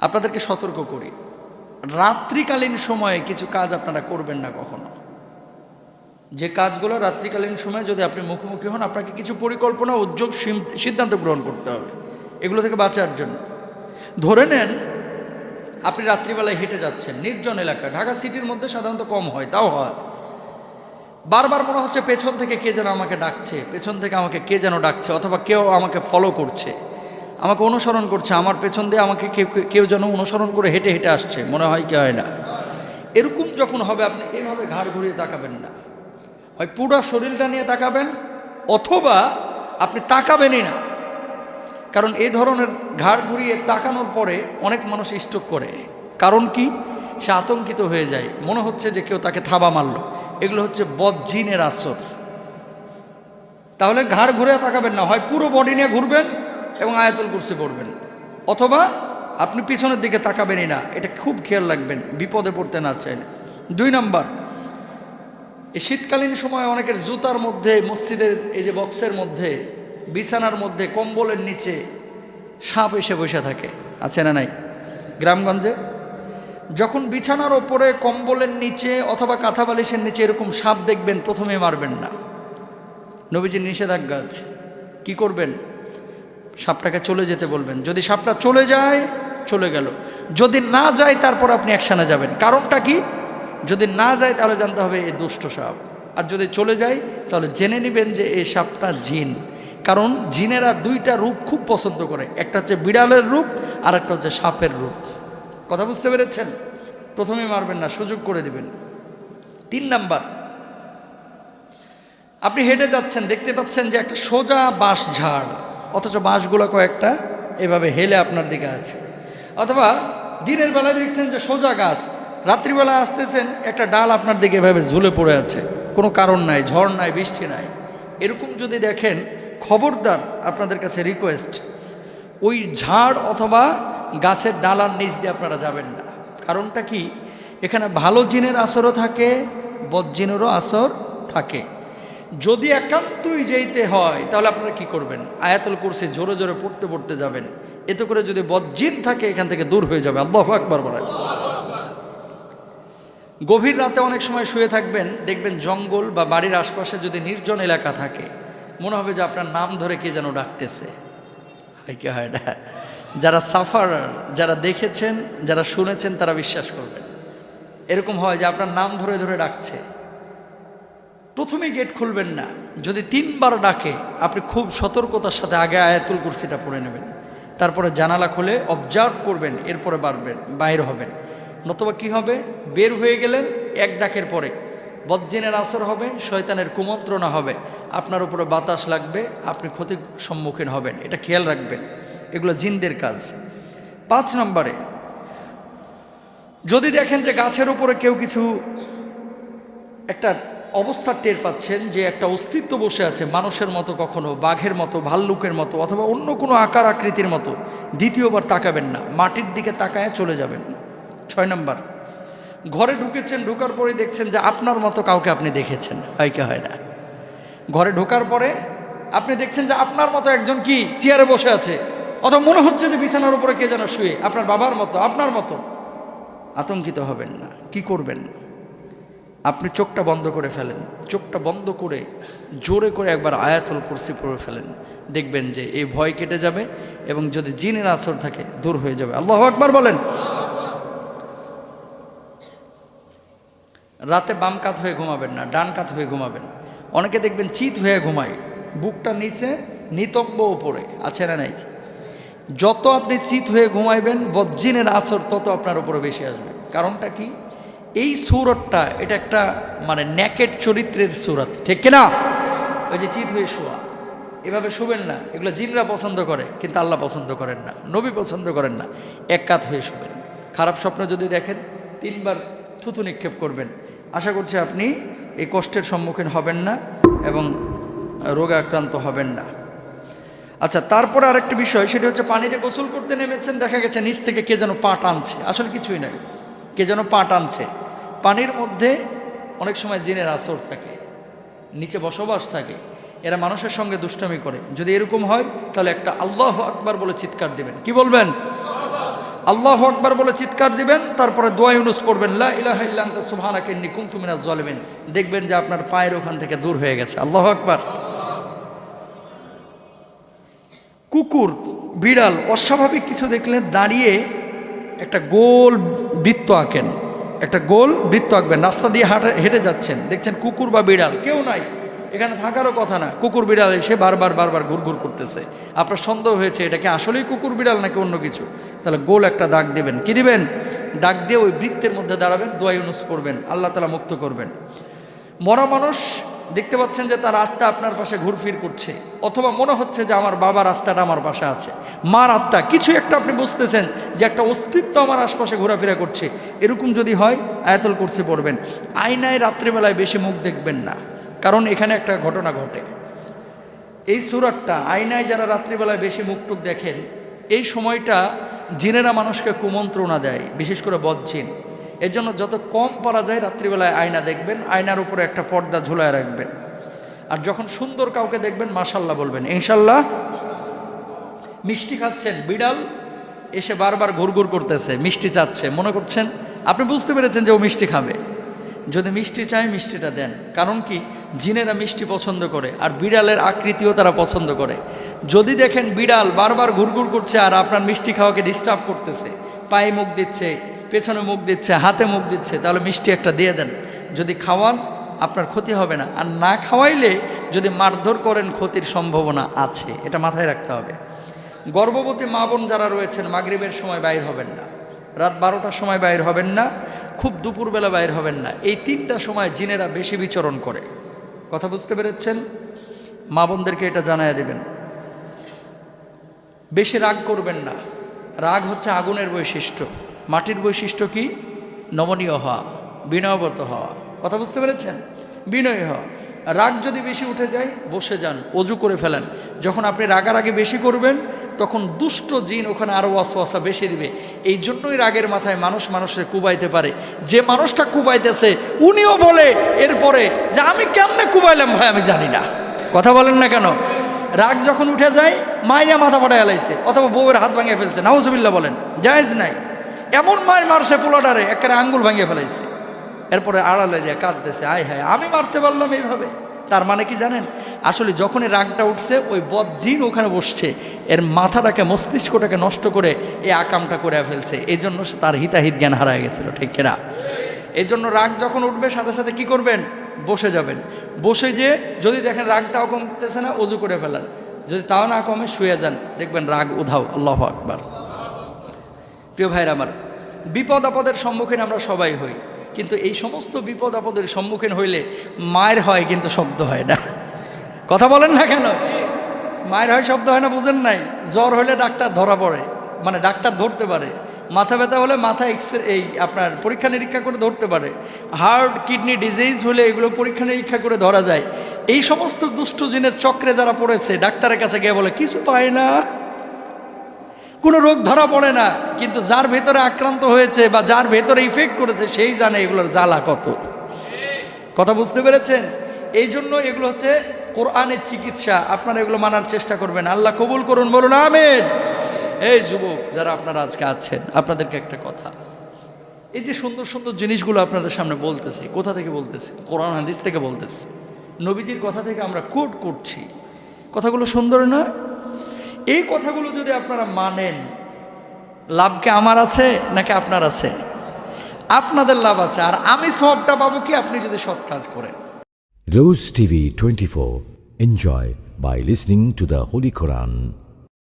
আপনাদেরকে সতর্ক করি, রাত্রিকালীন সময়ে কিছু কাজ আপনারা করবেন না কখনো। যে কাজগুলো রাত্রিকালীন সময়ে যদি আপনি মুখোমুখি হন, আপনাকে কিছু পরিকল্পনা উদ্যোগ সিদ্ধান্ত গ্রহণ করতে হবে এগুলো থেকে বাঁচার জন্য। ধরে নেন আপনি রাত্রিবেলায় হেঁটে যাচ্ছেন নির্জন এলাকা, ঢাকা সিটির মধ্যে সাধারণত কম হয়, তাও হয়। বারবার মনে হচ্ছে পেছন থেকে কে যেন আমাকে ডাকছে, পেছন থেকে আমাকে কে যেন ডাকছে, অথবা কেউ আমাকে ফলো করছে, আমাকে অনুসরণ করছে, আমার পেছন দিয়ে আমাকে কেউ যেন অনুসরণ করে হেঁটে হেঁটে আসছে, মনে হয় কি হয় না? এরকম যখন হবে আপনি এইভাবে ঘাড় ঘুরিয়ে তাকাবেন না, হয় পুরো শরীরটা নিয়ে তাকাবেন, অথবা আপনি তাকাবেনই না। কারণ এই ধরনের ঘাড় ঘুরিয়ে তাকানোর পরে অনেক মানুষ স্ট্রোক করে। কারণ কি? সে আতঙ্কিত হয়ে যায়, মনে হচ্ছে যে কেউ তাকে থাবা মারলো। এগুলো হচ্ছে বদজিনের আসর। তাহলে ঘাড় ঘুরে তাকাবেন না, হয় পুরো বডি নিয়ে ঘুরবেন এবং আয়াতুল কুরসি পড়বেন, অথবা আপনি পিছনের দিকে তাকাবেনই না। এটা খুব খেয়াল রাখবেন, বিপদে পড়তে না চাইলে। 2 নম্বর, এই শীতকালীন সময় অনেকের জুতার মধ্যে, মসজিদের এই যে বক্সের মধ্যে, বিছানার মধ্যে, কম্বলের নিচে সাপ এসে বসে থাকে, আছে না নাই? গ্রামগঞ্জে যখন বিছানার ওপরে, কম্বলের নিচে অথবা কাঁথা বালিশের নিচে এরকম সাপ দেখবেন, প্রথমে মারবেন না। নবীজির নিষেধাজ্ঞা আছে। কি করবেন? সাপটাকে চলে যেতে বলবেন। যদি সাপটা চলে যায়, চলে গেল। যদি না যায়, তারপর আপনি অ্যাকশানে যাবেন। কারণটা কি? যদি না যায় তাহলে জানতে হবে এই দুষ্ট সাপ, আর যদি চলে যায় তাহলে জেনে নেবেন যে এই সাপটা জিন। কারণ জিনেরা 2টা রূপ খুব পছন্দ করে, একটা হচ্ছে বিড়ালের রূপ আর একটা হচ্ছে সাপের রূপ। কথা বুঝতে পেরেছেন? প্রথমে মারবেন না, সুযোগ করে দিবেন। 3 নাম্বার, আপনি হেঁটে যাচ্ছেন, দেখতে পাচ্ছেন যে একটা সোজা বাঁশ ঝাড়, অথচ বাঁশগুলো কয়েকটা এভাবে হেলে আপনার দিকে আছে। অথবা দিনের বেলায় দেখছেন যে সোজা গাছ, রাত্রিবেলা আসতেছেন একটা ডাল আপনার দিকে এভাবে ঝুলে পড়ে আছে, কোনো কারণ নাই, ঝড় নাই, বৃষ্টি নাই। এরকম যদি দেখেন, খবরদার, আপনাদের কাছে রিকোয়েস্ট, ওই ঝাড় অথবা গাছের ডালার নিচ দিয়ে আপনারা যাবেন না। কারণটা কি? এখানে ভালো জিনের আসরও থাকে, বদজিনেরও আসর থাকে। যদি একান্তই যেতে হয় তাহলে আপনারা কি করবেন? আয়াতুল কুরসি জোরে জোরে পড়তে পড়তে যাবেন। এতে করে যদি বদজিন থাকে এখান থেকে দূর হয়ে যাবে। আল্লাহু আকবার বলেন। গভীর রাতে অনেক সময় শুয়ে থাকবেন, দেখবেন জঙ্গল বা বাড়ির আশপাশে যদি নির্জন এলাকা থাকে, মনে হবে যে আপনার নাম ধরে কে যেন ডাকতেছে। হয় কি হয় না? যারা সাফার, যারা দেখেছেন, যারা শুনেছেন, তারা বিশ্বাস করবেন। এরকম হয় যে আপনার নাম ধরে ধরে ডাকছে। প্রথমেই গেট খুলবেন না। যদি 3 বার ডাকে, আপনি খুব সতর্কতার সাথে আগে আয়াতুল কুরসিটা পড়ে নেবেন, তারপরে জানালা খুলে অবজার্ভ করবেন, এরপরে বাইর হবেন। নতুবা কি হবে? বের হয়ে গেলেন, 1 ডাকের পরে বদজিনের আসর হবে, শয়তানের কুমন্ত্রণা হবে, আপনার উপরে বাতাস লাগবে, আপনি ক্ষতির সম্মুখীন হবেন। এটা খেয়াল রাখবেন, এগুলো জিনদের কাজ। 5 নম্বরে, যদি দেখেন যে গাছের উপরে কেউ কিছু একটা অবস্থা টের পাচ্ছেন, যে একটা অস্তিত্ব বসে আছে, মানুষের মতো, কখনো বাঘের মতো, ভাল্লুকের মতো, অথবা অন্য কোনো আকার আকৃতির মতো, দ্বিতীয়বার তাকাবেন না, মাটির দিকে তাকায় চলে যাবেন। 6 নম্বর, ঘরে ঢুকেছেন, ঢোকার পরে দেখছেন যে আপনার মতো কাউকে আপনি দেখেছেন। হয় কি হয় না? ঘরে ঢোকার পরে আপনি দেখছেন যে আপনার মতো একজন কি চেয়ারে বসে আছে, অথবা মনে হচ্ছে যে বিছানার উপরে কে যেন শুয়ে, আপনার বাবার মতো, আপনার মতো। আতঙ্কিত হবেন না। কি করবেন? আপনি চোখটা বন্ধ করে ফেলেন, চোখটা বন্ধ করে জোরে করে একবার আয়াতুল কুরসি পড়ে ফেলেন, দেখবেন যে এই ভয় কেটে যাবে এবং যদি জিনের আসর থাকে দূর হয়ে যাবে। আল্লাহু আকবার বলেন। রাতে বাম কাত হয়ে ঘুমাবেন না, ডান কাত হয়ে ঘুমাবেন। অনেকে দেখবেন চিত হয়ে ঘুমায়, বুকটা নিচে, নিতম্ব উপরে, আছে না নাই? যত আপনি চিত হয়ে ঘুমাইবেন, বদজিনের আসর তত আপনার উপরে বেশি আসবে। কারণটা কি? এই সূরতটা, এটা একটা মানে নেকেড চরিত্রের সূরত, ঠিক কিনা? ওই যে চিত হয়ে শোয়া, এভাবে শুবেন না। এগুলো জিনরা পছন্দ করে, কিন্তু আল্লাহ পছন্দ করেন না, নবী পছন্দ করেন না। এক কাত হয়ে শুবেন। খারাপ স্বপ্ন যদি দেখেন, 3 বার থুতু নিক্ষেপ করবেন। আশা করছি আপনি এই কষ্টের সম্মুখীন হবেন না এবং রোগে আক্রান্ত হবেন না। আচ্ছা, তারপরে আরেকটা বিষয়, সেটা হচ্ছে পানিতে গোসল করতে নেমেছেন, দেখা গেছে নিচ থেকে কে যেন পা টানছে। আসলে কিছুই নাই, কে যেন পা টানছে। পানির মধ্যে অনেক সময় জিনের আসর থাকে, নিচে বসবাস থাকে, এরা মানুষের সঙ্গে দুষ্টামি করে। যদি এরকম হয় তাহলে একটা আল্লাহু আকবার বলে চিৎকার দেবেন। কি বলবেন? আল্লাহু আকবার বলে চিৎকার দিবেন, তারপরে দোয়া ইউনুস পড়বেন, লা ইলাহা ইল্লা আনতা সুবহানাকা ইন্নী কুনতু মিনাজ জালিমিন। দেখবেন যে আপনার পায়ের ওখান থেকে দূর হয়ে গেছে। আল্লাহু আকবার। কুকুর, বিড়াল অস্বাভাবিক কিছু দেখলে দাঁড়িয়ে একটা গোল বৃত্ত আঁকেন, একটা গোল বৃত্ত আঁকবেন। রাস্তা দিয়ে হেঁটে যাচ্ছেন, দেখছেন কুকুর বা বিড়াল, কেউ নাই, এখানে থাকারও কথা না, কুকুর বিড়াল এসে বারবার ঘুরঘুর করতেছে। আপনার সন্দেহ হয়েছে এটা কি আসলেই কুকুর বিড়াল নাকি অন্য কিছু, তাহলে গোল একটা দাগ দেবেন। কি দিবেন? দাগ দিয়ে ওই বৃত্তের মধ্যে দাঁড়াবেন, দোয়া ইউনুস পড়বেন, আল্লাহ তাআলা মুক্ত করবেন। মরা মানুষ দেখতে পাচ্ছেন যে তার আত্মা আপনার পাশে ঘুরফির করছে, অথবা মনে হচ্ছে যে আমার বাবার আত্মাটা আমার পাশে আছে, মার আত্মা, কিছু একটা আপনি বুঝতেছেন যে একটা অস্তিত্ব আমার আশপাশে ঘোরাফেরা করছে। এরকম যদি হয় আয়াতুল কুরসি পড়বেন। আয়নায় রাত্রিবেলায় বেশি মুখ দেখবেন না, কারণ এখানে একটা ঘটনা ঘটে। এই সূরাটা আয়নায় যারা রাত্রিবেলায় বেশি মুখ টুক দেখেন, এই সময়টা জিনেরা মানুষকে কুমন্ত্রণা দেয়, বিশেষ করে বদজিন। এর জন্য যত কম পারা যায় রাত্রিবেলায় আয়না দেখবেন, আয়নার উপরে একটা পর্দা ঝুলায় রাখবেন। আর যখন সুন্দর কাউকে দেখবেন মাশাল্লাহ বলবেন, ইনশাল্লাহ। মিষ্টি খাচ্ছেন, বিড়াল এসে বারবার ঘুরঘুর করতেছে, মিষ্টি চাচ্ছে, মনে করছেন আপনি বুঝতে পেরেছেন যে ও মিষ্টি খাবে। যদি মিষ্টি চায় মিষ্টিটা দেন, কারণ কি জিনেরা মিষ্টি পছন্দ করে, আর বিড়ালের আকৃতিও তারা পছন্দ করে। যদি দেখেন বিড়াল বারবার ঘুরঘুর করছে আর আপনার মিষ্টি খাওয়াকে ডিস্টার্ব করতেছে, পায়ে মুখ দিচ্ছে, পেছনে মুখ দিচ্ছে, হাতে মুখ দিচ্ছে, তাহলে মিষ্টি একটা দিয়ে দেন। যদি খাওয়ান আপনার ক্ষতি হবে না, আর না খাওয়াইলে যদি মারধর করেন ক্ষতির সম্ভাবনা আছে, এটা মাথায় রাখতে হবে। গর্ভবতী মা বোন যারা রয়েছেন মাগরিবের সময় বাইর হবেন না, রাত 12টার সময় বাইর হবেন না, খুব দুপুরবেলা বাইর হবেন না। এই 3টা সময় জিনেরা বেশি বিচরণ করে। কথা বুঝতে পেরেছেন? মা বোনদেরকে এটা জানায়া দেবেন। বেশি রাগ করবেন না, রাগ হচ্ছে আগুনের বৈশিষ্ট্য। মাটির বৈশিষ্ট্য কি? নমনীয় হওয়া, বিনয়বত হওয়া। কথা বুঝতে পেরেছেন? বিনয়ী হওয়া। রাগ যদি বেশি উঠে যায় বসে যান, অজু করে ফেলেন। যখন আপনি রাগারাগি বেশি করবেন তখন দুষ্ট জিন ওখানে আরও ওয়াসওয়াসা বেশি দিবে। এই জন্যই রাগের মাথায় মানুষ মানুষের কুবাইতে পারে। যে মানুষটা কুবাইতেছে উনিও বলে এরপরে যে আমি কেমনে কুবাইলাম ভাই আমি জানি না। কথা বলেন না কেন? রাগ যখন উঠে যায় মাইয়া মাথা ফাটায় এলাইছে, অথবা বউয়ের হাত ভাঙিয়ে ফেলছে, নাউজুবিল্লাহ বলেন, জায়েজ নাই। এমন মায়ের মারছে পোলাটারে একেবারে আঙ্গুল ভাঙিয়ে ফেলাইছে, এরপরে আড়ালে যায় কাঁদতেছে, আয় হায় আমি মারতে পারলাম এইভাবে। তার মানে কি জানেন? আসলে যখনই রাগটা উঠছে ওই বদজিন ওখানে বসছে, এর মাথাটাকে মস্তিষ্কটাকে নষ্ট করে এই আকামটা করে ফেলছে। এই জন্য তার হিতাহিত জ্ঞান হারায় গেছিল, ঠিক কিনা? এই জন্য রাগ যখন উঠবে সাথে সাথে কি করবেন? বসে যাবেন। বসে যে যদি দেখেন রাগটাও কমতেছে না, অজু করে ফেলেন। যদি তাও না কমে শুয়ে যান, দেখবেন রাগ উধাও। আল্লাহু আকবার। প্রিয় ভাইরা আমার, বিপদ আপদের সম্মুখীন আমরা সবাই হই, কিন্তু এই সমস্ত বিপদ আপদের সম্মুখীন হইলে মায়ের হয় কিন্তু শব্দ হয় না। কথা বলেন না কেন? মায়ের হয় শব্দ হয় না, বুঝেন নাই? জ্বর হলে ডাক্তার ধরা পড়ে, মানে ডাক্তার ধরতে পারে। মাথা ব্যথা হলে মাথা এই আপনার পরীক্ষা নিরীক্ষা করে ধরতে পারে। হার্ট কিডনি ডিজিজ হলে এগুলো পরীক্ষা নিরীক্ষা করে ধরা যায়। এই সমস্ত দুষ্ট জিনের চক্রে যারা পড়েছে ডাক্তারের কাছে গিয়ে বলে কিছু পায় না, কোনো রোগ ধরা পড়ে না। কিন্তু যার ভেতরে আক্রান্ত হয়েছে বা যার ভেতরে ইফেক্ট করেছে সেই জানে এগুলোর জ্বালা কত। কথা বুঝতে পেরেছেন? এই জন্য এগুলো হচ্ছে কোরআনের চিকিৎসা। আপনারা এগুলো মানার চেষ্টা করবেন। আল্লাহ কবুল করুন, বলুন আমিন। এই যুবক যারা আপনারা আজকে আছেন, আপনাদেরকে একটা কথা, এই যে সুন্দর সুন্দর জিনিসগুলো আপনাদের সামনে বলতেছি, কোথা থেকে বলতেছি? কোরআন হাদিস থেকে বলতেছি, নবীজির কথা থেকে আমরা কোট করছি। কথাগুলো সুন্দর না? এই কথাগুলো যদি আপনারা মানেন, লাভকে আমার আছে নাকি আপনার আছে? আপনাদের লাভ আছে, আর আমি সবটা পাবো কি আপনি যদি সৎ কাজ করেন। Rose TV 24. Enjoy by listening to the Holy Quran.